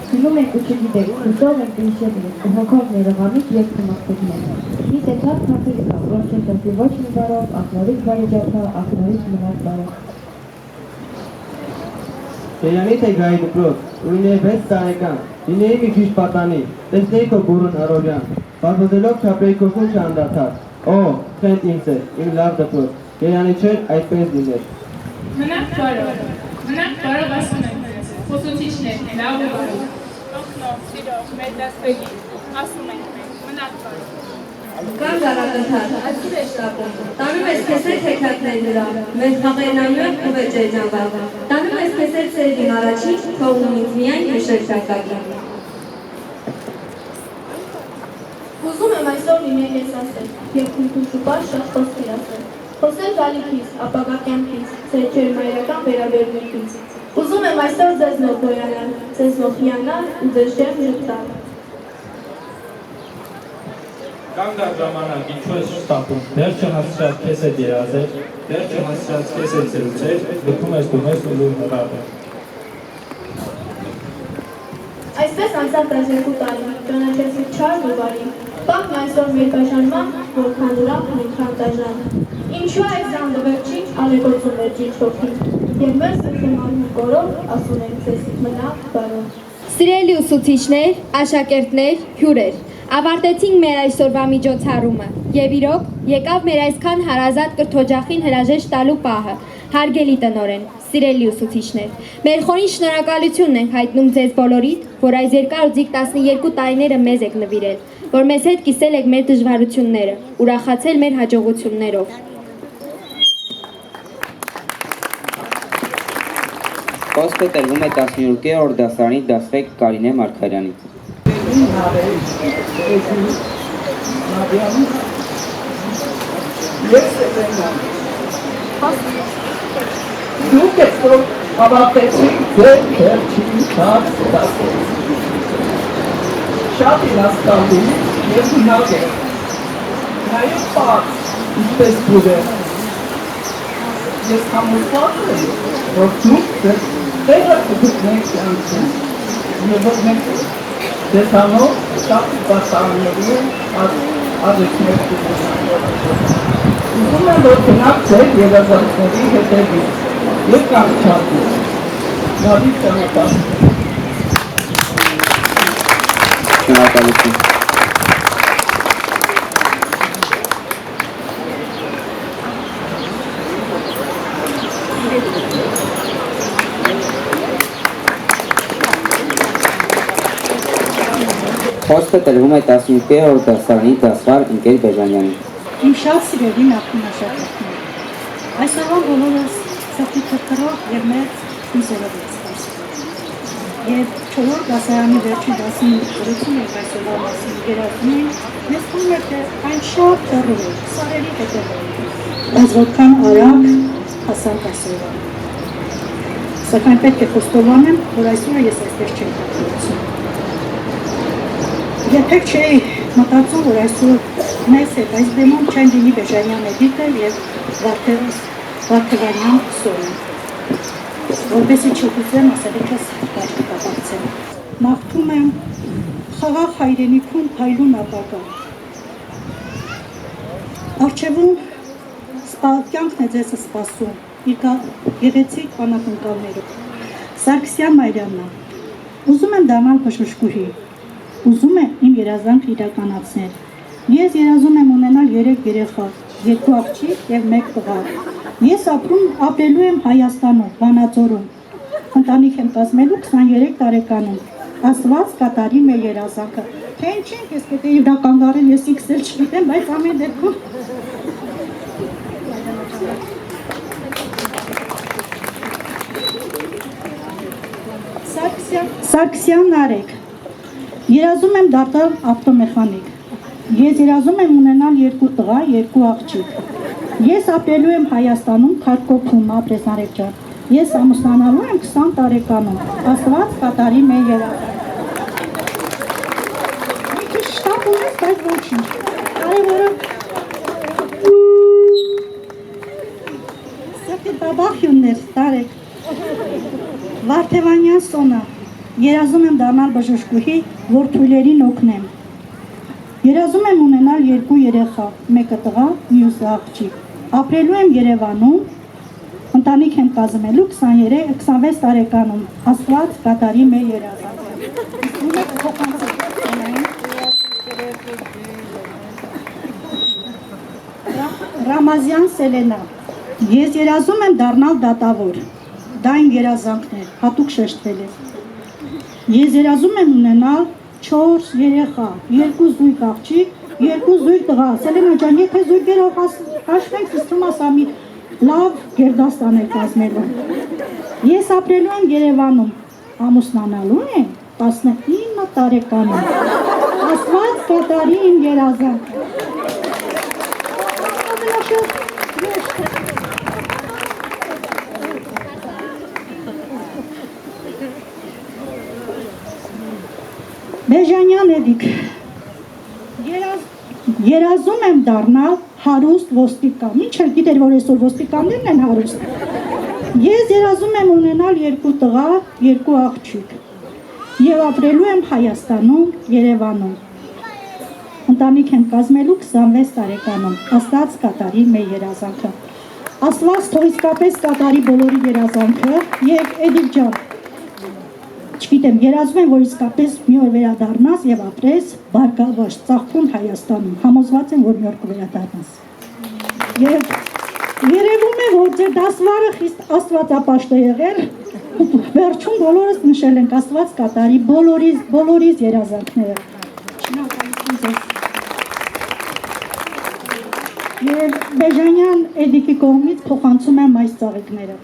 Speaker 7: Գնում ենք ու չգիտեք, հուսով ենք ինշետներ, հոգով ներողամիտ և թմախտիկներ։ Մի տեսակ թափիկ կա, որ չեն տեսի ոչ մի բարով, ակնորից բարիջափա, ակնորից մնաց բարով։
Speaker 14: Երանի թե գայի դպրոց, ունի 6 տարեկան, լինեի մի քիչ պատանի, տեսնեի քո բուրըն առօրյան, բարձրելով չապրեի քո խունչը անդադար, օ, խենթ ինձ է, իմ լավ դպրոց, երանի չէր այդպես լիներ։
Speaker 11: Մնաք բարով ասում ենք ձեզ, խոսոցիչներ, լավ ու բարով։ Օգնով, սիրով, մեր դասվերի, ասում ենք մենք, մնաք բարով։
Speaker 3: Կան գարակնթար, այսուր է շտապում, տանում ես քեզ հետ հեքիաթներ նրա, մեր խաղերն ամյոք ու վեճեր նավավ, տանում ես քեզ հետ սերին առաջին, թողնում ինձ միայն հիշել շակակի։
Speaker 4: Ուզում եմ այսօր լինել ես ասել, և քունքուշուպար շատ խոսքեր ասել, խոսել գալիքից, ապագա կյանքից, ձեր ջերմայրական վերաբերմունքից։ Ուզում եմ այսօր ձեզնով գոյանալ, ձեզնով հիանալ ու ձեզ ջերմ ժպտալ։
Speaker 5: Կանգ առ ժամանակ, ինչու ես շտապում, դեռ չհասցրած քեզ հետ երազել, դեռ չհասցրած քեզ հետ զրուցել, լքում ես դու մեզ ու լույն հրավեր։
Speaker 4: Այսպես անցավ 12 տարի, ճանաչեցի չար ու բարի, պահն այսօր մեր բաժանման, որքան ուրախ, այնքան դաժան։ Ինչու այս զանդը վերջին, ալեկոծում վերջին շոքին, եւ մեր սեփական կորով ասում ենք ձեզ մնա բարով։
Speaker 1: Սիրելի ուսուցիչներ, աշակերտներ, հյուրեր, ավարտեցինք մեր այսօրվա միջոցառումը եւ իրոք եկավ մեր այսքան հարազատ կրթօջախին հրաժեշտ տալու պահը։ Հարգելի տնօրեն, սիրելի ուսուցիչներ, մեր խորին շնորհակալությունն ենք հայտնում ձեզ բոլորիդ, որ այս երկար ու ձիգ 12 տարիները մեզ եք նվիրել, որ մեզ հետ կիսել եք մեր դժվարությունները, ուրախացել մեր հաջողություններով։
Speaker 2: Խոսքը տրվում է 17-րդ դասարանի դասղեկ Կարինե Մարգարյանի։
Speaker 6: Դուք եք որ ավարտեցիք ձեր վերջին 4 դասերը։ Շատ հիասթափի եւ իհարկե նաեւ պարզ ինչպես դուք ես համոզված եմ որ դուք տեղը կգտնեք անցում եւ որ մենք դեսանով շատ բացառների ազգներ ուզում եմ որ գնաք ձեր երազանքների հետևից եւ կանչատու նավի ճանապարհ
Speaker 2: Շնորհակալություն։ Խոսքը տրվում է 15-րդ դասարանի դասվար Ընկեր Բեժանյանին։
Speaker 15: Իմ շատ սիրելի նախին աշակերտներ, այսօրվա բոլորս սրտի թրթռով եւ մեծ հույսերով ենք սպասում։ Եվ 4-րդ դասարանի վերջին դասին գրություն ենք այսօրվա մասին երազում ենք, մեզ թվում է, թե այն շատ հեռու է, սարերի հետևում է, բայց որքան արագ հասանք այսօրվա։ Սակայն պետք է խոստովանեմ, որ այսօրը ես այստեղ չեմ կապրեցում։ Երբեք չէի մտածում, որ այսօր մեզ հետ այս բեմում չեն լինի Բեժանյան Էդիթը և Վարդևանյան Սոնը, որպեսզի չուտուցեմ ասելիքս բարդ կապակցեմ։ Մաղթում եմ խաղաղ հայրենիքում փայլուն ապագա։ Առջևում կյանքն է ձեզ սպասում, իր գեղեցիկ անակնկալներով։ Սարգսյան Մարիամնա, ուզում եմ դառնալ բժշկուհի։ Ուզում եմ իմ երազանքը իրականացնել։ Ես երազում եմ ունենալ 3 երեխա, 2 աղջիկ եւ 1 տղա։ Ես ապրելու եմ Հայաստանում, Վանաձորում։ Ընտանիք եմ կազմելու 23 տարեկանում։ Աստված կատարի մեր երազանքը։ Թե ինչին ես պետք է իրական դառել, ես իքսել չգիտեմ, բայց ամեն դեպքում Սարգսյան Նարեկ Երազում եմ դառնալ ավտոմեխանիկ։ Ես երազում եմ ունենալ 2 տղա, 2 աղջիկ։ Ես ապրելու եմ Հայաստանում, Քարկոփում, ապրես Նարեկ ջան։ Ես ամուսնանալու եմ 20 տարեկանում։ Աստված կատարի մեր երազանքը։ Մի քիչ շտապ ունես, բայց ոչինչ։ Կարևորը Սրտի բաբախյուններ, Տարեկ։ Վարդևանյան Սոնա Երազում եմ դառնալ բժշկուհի, որ թույլերին օգնեմ։ Երազում եմ ունենալ 2 երեխա, 1 տղա, մյուսը աղջիկ։ Ապրելու եմ Երևանում, ընտանիք եմ կազմելու 26 տարեկանում։ Աստված կատարի մեր երազանքը։ Ռամազյան Սելենա Ես երազում եմ դառնալ դատավոր։ Դա իմ երազանքն է, հատուկ շեշտվել է։ Ես երազում եմ ունենալ 4 երեխա, 2 զույգ աղջիկ, 2 զույգ տղա։ Սելենա ջան, եթե զույգերով հաշվենք, իստում ասա մի լավ գերդաստան է կազմելու։ Ես ապրելու եմ Երևանում, ամուսնանալու եմ 19 տարեկանում։ Աստված կատարի իմ երազանքը։ Բեժանյան Էդիկ Երազում եմ դառնալ հարուստ ոստիկան։ Ինչ էլ գիտեր, որ այսօր ոստիկաններն են հարուստ։ Ես երազում եմ ունենալ 2 տղա, 2 աղջիկ։ Եվ ապրելու եմ Հայաստանում, Երևանում։ Ընտանիք եմ կազմելու 26 տարեկանում։ Աստված կատարի մեր երազանքը։ Աստված թող իսկապես կատարի բոլորի երազանքը եւ Էդիկ ջան, չգիտեմ, երազում եմ, որ իսկապես մի օր վերադառնաս եւ ապրես բարգավաճ, ծաղկուն Հայաստանում։ Համոզված եմ, որ մի օր կվերադառնաս։ Եվ երևում է, որ ձեր դասվարը խիստ աստվածապաշտ է եղել։ Վերջում բոլորս նշել ենք Աստված կատարի բոլորիս երազանքները։ Շնորհակալություն ձեզ։ Եվ Բեժանյան Էդիկի կողմից փոխանցում եմ այս ծաղիկները։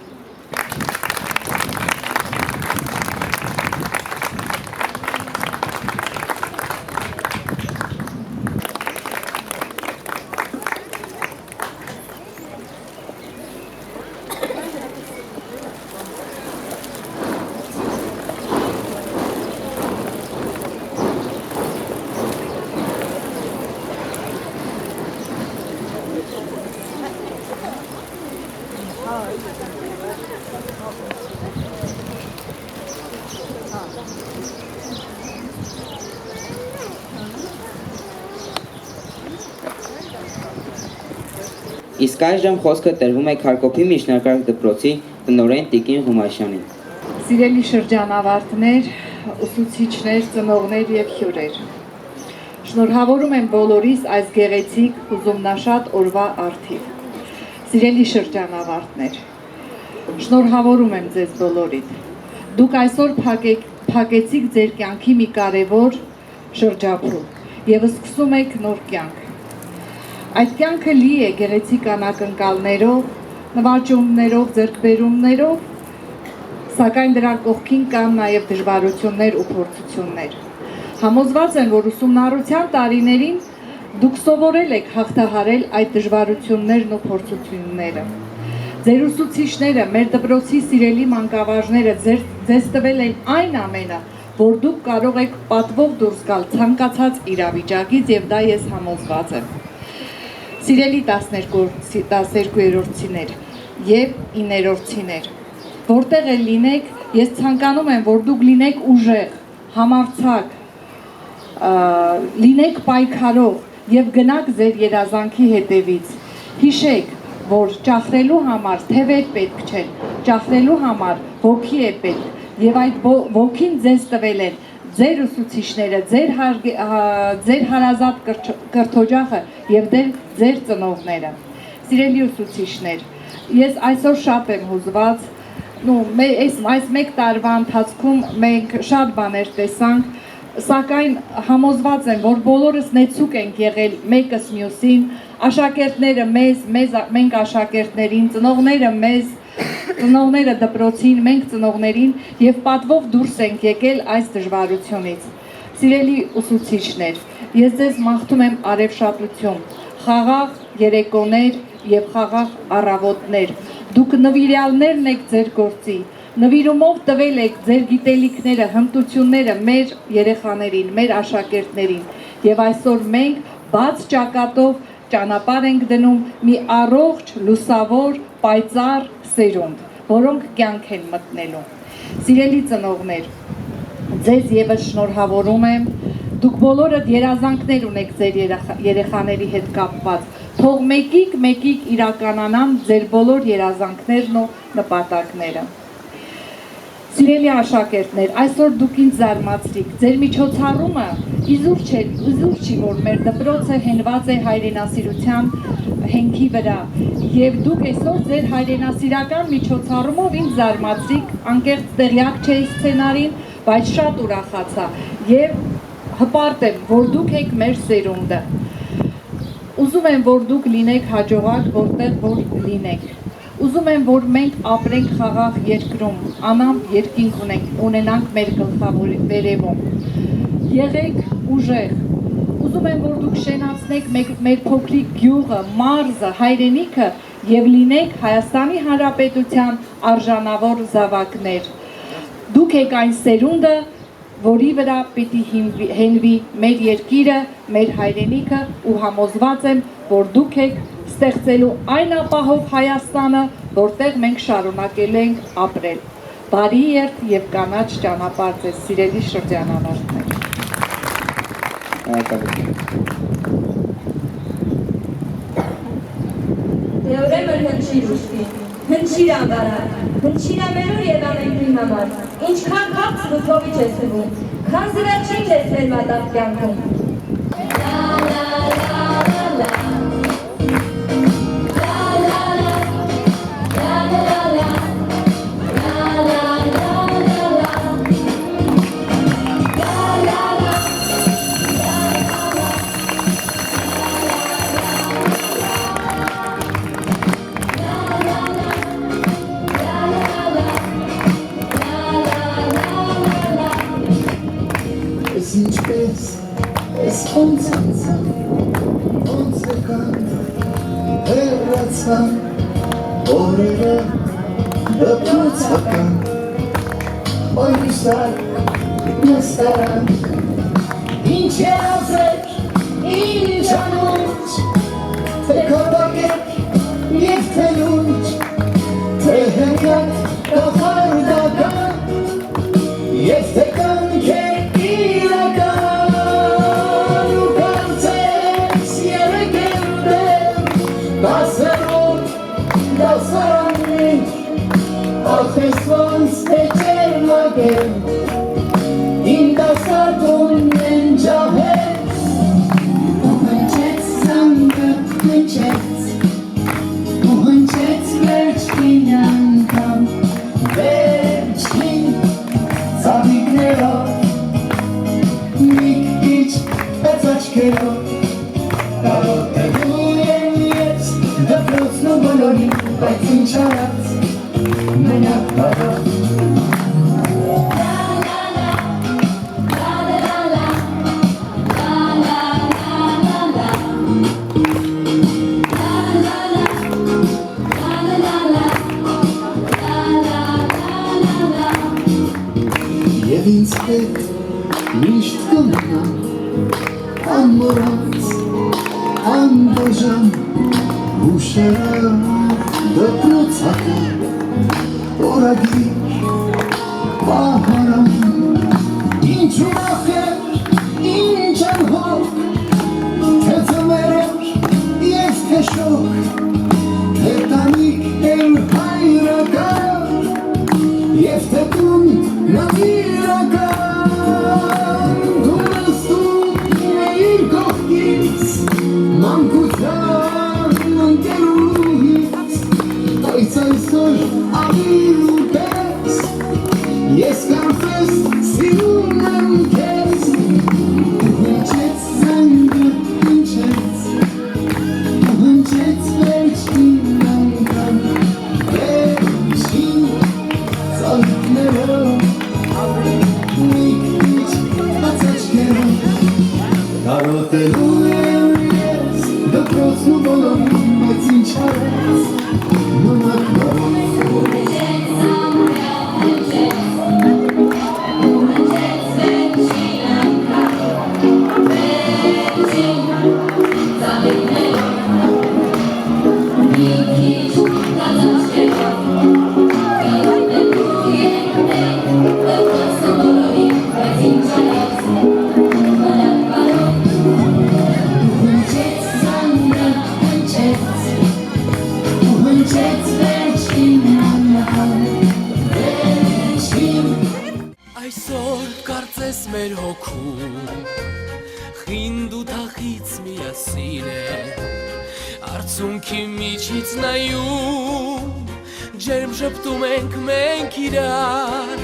Speaker 2: Իսկ այժմ խոսքը տրվում է Քարկոփի միջնակարգ դպրոցի տնօրեն Տիկին Ղումաշյանին։
Speaker 16: Սիրելի շրջանավարտներ, ուսուցիչներ, ծնողներ եւ հյուրեր։ Շնորհավորում եմ բոլորիս այս գեղեցիկ ուսումնաշատ օրվա առթիվ։ Սիրելի շրջանավարտներ, շնորհավորում եմ ձեզ բոլորիդ։ Դուք այսօր փակեցիք ձեր կյանքի մի կարևոր շրջափուլ եւ սկսում եք նոր կյանք։ Այդ կյանքը լի է գեղեցիկ անակնկալներով, նվաճումներով, ձեռքբերումներով, սակայն դրա կողքին կան նաև դժվարություններ ու փորձություններ։ Համոզված եմ, որ ուսումնառության տարիներին դուք սովորել եք հաղթահարել այդ դժվարություններն ու փորձությունները։ Ձեր ուսուցիչները, մեր դպրոցի սիրելի մանկավարժները ձեզ տվել են այն ամենը, որ դուք կարող եք պատվով դուրս գալ ցանկացած իրավիճակից եւ դա ես համոզված եմ։ Սիրելի 12-րդցիներ եւ 9-րդցիներ, որտեղ էլ լինեք, ես ցանկանում եմ, որ դուք լինեք ուժեղ, համարձակ, լինեք պայքարող եւ գնաք ձեր երազանքի հետևից։ Հիշեք, որ ճախրելու համար թևեր պետք չեն, ճախրելու համար ոգի է պետք եւ այդ ոգին ձեզ տվել են ձեր ուսուցիչները, ձեր հարազատ կրթօջախը եւ ձեր ծնողները։ Սիրելի ուսուցիչներ, ես այսօր շատ եմ հուզված, այս մեկ տարվա ընթացքում մենք շատ բաներ տեսանք, սակայն համոզված եմ, որ բոլորս նեցուկ ենք եղել մեկս մյուսին, աշակերտները մենք աշակերտներին, ծնողները մեզ, ծնողները դպրոցին, մենք ծնողներին եւ պատվով դուրս ենք եկել այս դժվարությունից։ Սիրելի ուսուցիչներ, ես ձեզ մաղթում եմ արևշատություն, խաղաղ երեկոներ եւ խաղաղ առավոտներ։ Դուք նվիրյալներն եք ձեր գործի, նվիրումով տվել եք ձեր գիտելիքները, հմտությունները մեր երեխաներին, մեր աշակերտներին եւ այսօր մենք բաց ճակատով ճանապարհ ենք դնում մի առողջ, լուսավոր, պայծառ սերունդ, որոնք կյանք են մտնելու։ Սիրելի ծնողներ, ձեզ եւս շնորհավորում եմ, դուք բոլորդ երազանքներ ունեք ձեր երեխաների հետ կապված, թող մեկիկ իրականանան ձեր բոլոր երազանքներն ու նպատակները։ Սիրելի աշակերտներ, այսօր դուք ինձ զարմացրիք, ձեր միջոցառումը իզուր չի, որ մեր դպրոցը հենված է հայրենասիրության հենքի վրա եւ դուք այսօր ձեր հայրենասիրական միջոցառումով ինձ զարմացրիք, անկեղծ տեղյակ չէի սցենարին, բայց շատ ուրախացա եւ հպարտ եմ, որ դուք եք մեր սերունդը։ Ուզում եմ, որ դուք լինեք հաջողակ, որտեղ որ լինեք։ Ուզում եմ, որ մենք ապրենք խաղաղ երկրում, անամպ երկինք ունենանք մեր գլխավոր վերևում։ Եղեք ուժեղ։ Ուզում եմ, որ դուք շենացնեք մեր փոքրիկ գյուղը, մարզը, հայրենիքը եւ լինեք Հայաստանի Հանրապետության արժանավոր զավակներ։ Դուք եք այն սերունդը, որի վրա պիտի հենվի մեր երկիրը, մեր հայրենիքը ու համոզված եմ, որ դուք եք ստեղծելու այն ապահով Հայաստանը, որտեղ մենք շարունակել ենք ապրել։ Բարի երթ եւ կանաչ ճանապարհ ձեզ, սիրելի շրջանավարտներ։
Speaker 3: դե ուրեմն հնչիր ուշքի, հնչիր անվարար, հնչիր ամենուր և ամենքին համար, ինչքան քաղց լուծովիչ ես թվում, քան զվերջին ես մեր մատաղ կյանքում։
Speaker 12: Ինչպես ես ոնցացան, ոնց եկան, հեռացան, օրերը դպրոցական, օրիսակ նստարան, ինչ է ասեք, ինչ անունչ, թե կոտակեք և թե լունչ, թե հենյակ կախարդական, և թե կանքեք Ախես ոնց թե չեր մագել, իմ դասատուն են ջահել, ու հնչեց զանգը հնչեց, ու հնչեց վերջին անգամ, վերջին ծաղիկներով, մի քիչ պես աչքերով, կարոտելու եմ ես դպրոցն ու բոլորին, բայց ինչ արած, մենակ բարով Եվ ինձ հետ միշտ կմնամ անմոռաց, անբաժան հուշերը դպրոցական Օրագիր, պահարան, ինչ ուրախեր, ինչ անհող, թե ձմերոր և թե շող, թե տանիք էլ հայրական, և թե տուն նավիրական, դու նստում էիր կողքից, մանկության ընկերուհից, բայց այսօր ավիր ու պես, ես կարծես սիրում եմ քեզ, ու հնչեց զանգը հնչեց, ու հնչեց վերջին անգամ, վերջին ծաղիկներով, մի քիչ բաց աչքերով, կարոտելու եմ ես դպրոցն ու բոլորին, բայց ինչ արած, մնաք բարով
Speaker 17: Այսօր կարծես մեր հոգում խինդ ու թախից միասին է Արցունքի միջից նայում ջերմ շպտում ենք մենք իրար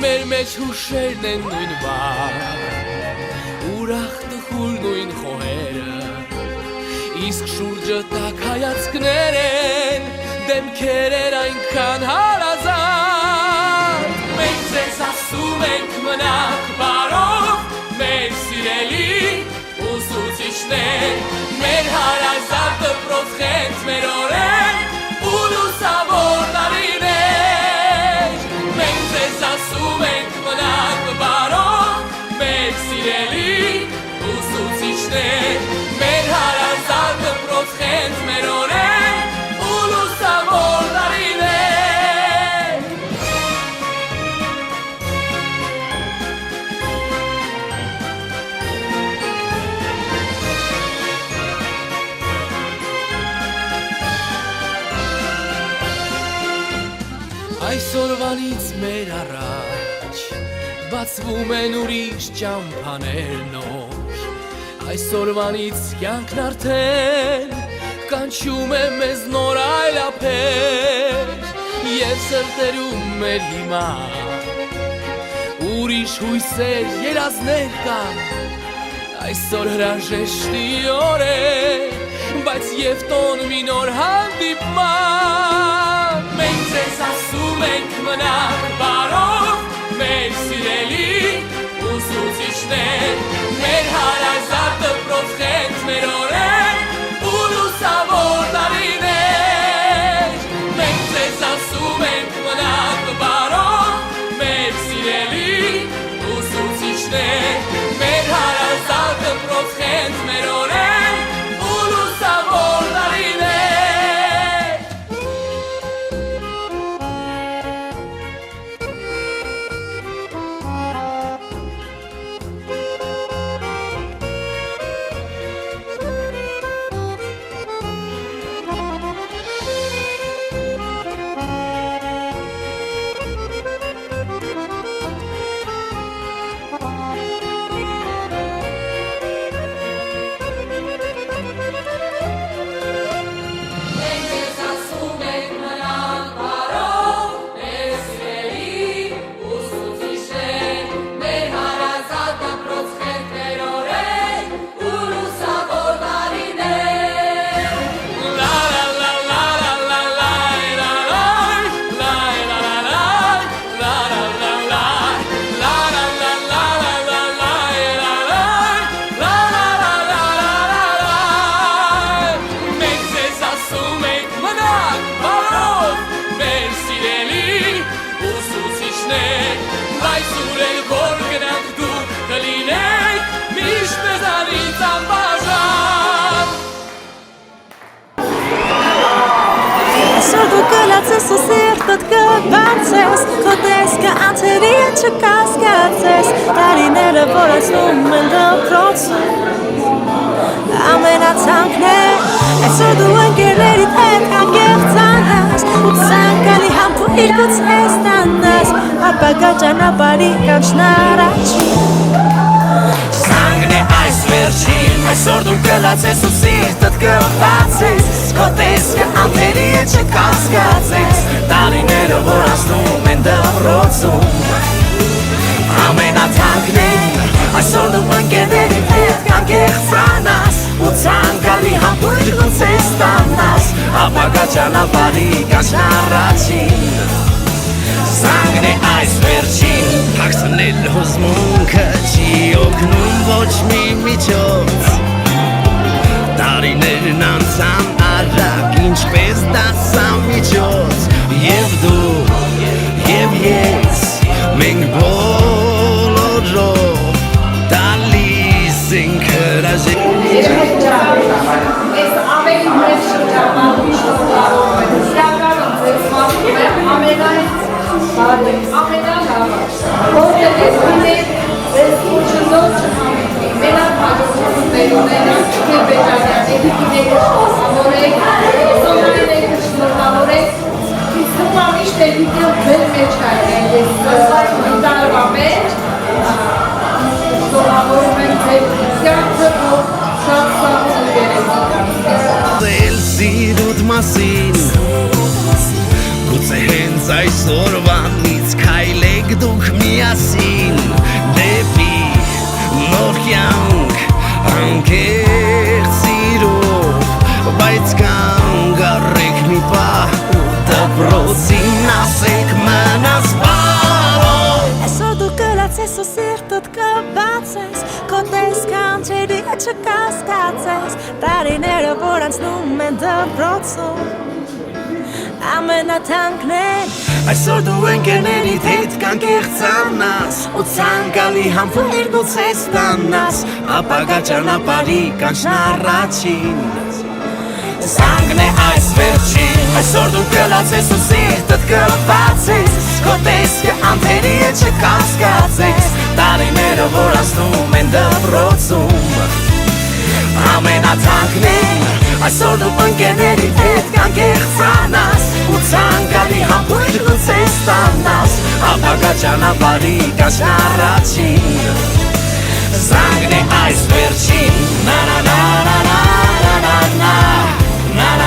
Speaker 17: Մեր մեջ հուշերն են նույն բար Ուրախ տխուր նույն խոհերը Իսկ շուրջը տակ հայացքներ են Դեմքեր են այնքան հարազատ Մենք ձեզ ասում ենք մնաք բարով Մեր սիրելի ուսուցիչներ Մեր հարազատ դպրոց խենց մեր օրեր ու լուսավոր տարիներ Մենք ձեզ ասում ենք մնաք բարով Մեր սիրելի ուսուցիչներ Մեր հարազատ դպրոց խենց մեր օրեր ու լուսավոր տարիներ Այսօրվանից մեր առաջ բացվում են ուրիշ ճամփաներ նոր Այսօրվանից կյանքն արդեն կանչում է մեզ նոր այլափեր Եվ սրտերում մեր հիմա ուրիշ հույսեր երազներ կան Այսօր հրաժեշտի օր է բայց և տոն մի նոր հանդիպման Մենք ձեզ ասում ենք մնաք բարով մեր սիրելի ուսուցիչներ Մեր հարազատ դպրոց խենթներորեն ու լուսավոր տարիներ Մենք ձեզ ասում ենք մնաք բարով մեր սիրելի ուսուցիչներ Մեր հարազատ դպրոց խենթներորեն ու լուսավոր տարիներ
Speaker 18: Կլացես ու սիրտդ կբացես Քո տեսքը անցերի չկասկածես Տարիները որացնում են դպրոցում Ամենացանկն է Այսօր դու ընկերներիդ հետ կանգեղծանաս Ու ցանկալի համբույր գուցե ստանաս Ապագա ճանապարհի կանչն առաջին Զանգն է այս վերջին Այսօր դու կլացես ու սիրտդ կբացես Քո տեսքը անթերի չկասկածես Տարիները որացնում են դպրոցում Ամենաթանկն է Այսօր դու ընկերներիդ հետ կանգեղծանաս Ու ցանկալի համբույր գուցե ստանաս Ապագա ճանապարհի կանչն առաջին Զանգն է այս վերջին Հագցնել հուզմունքը չի օգնում ոչ մի միջոց Տարիներն անցան արագ ինչպես դասամիջոց Եվ դու, և ես, մենք բոլորով տալիս ենք հրաժեշտ
Speaker 16: Ես ավելի մեծ շրջանավի շրջանով եմ Իրականում ձեզ մատում եմ ամենալավը Որտեղ ես ունեմ ձեզ ուջնոց չհամիտնի Մենակ հաջորդություններում նրանք թե Բեջանյան էդիկիների շնորհավորեք Սոնայների շնորհավորեք Իսկ հիմա միշտ էդիկիլ մեր մեջ կայրեն Ես տարվա մեջ շնորհավորում եմ ձեր կյանքը շատ սաղուն
Speaker 12: Ձել սիրուդ մասին Գուցե հենց այսօրվանից քայլեք դուք միասին Դեպի նոր կյանք անկեղծ սիրով Բայց կանգ առեք մի պահ ու դպրոցին ասեք մնաս բարով
Speaker 18: Այսօր դու կլացես ու սիրտդ կբացես Քո տեսքը անցերի չկասկածես Տարիները որ անցնում են դպրոցում Ամենաթանկն է Այսօր դու ընկերներիդ հետ կանգեղծանաս Ու ցանկալի համբույր գուցե ստանաս Ապագա ճանապարհի կանչն առաջին Զանգն է այս վերջին Այսօր դու կլացես ու սիրտդ կբացես Քո տեսքը անթերի չկասկածես Տարիները որ անցնում են դպրոցում Ամենաթանկն է
Speaker 12: Այսօր դու ընկերներիդ հետ կանգեղծանաս ու ցանկալի համբույր գուցե ստանաս ապագա ճանապարհի կաշն առաջին Զանգն է այս վերջին Na na na na na na na na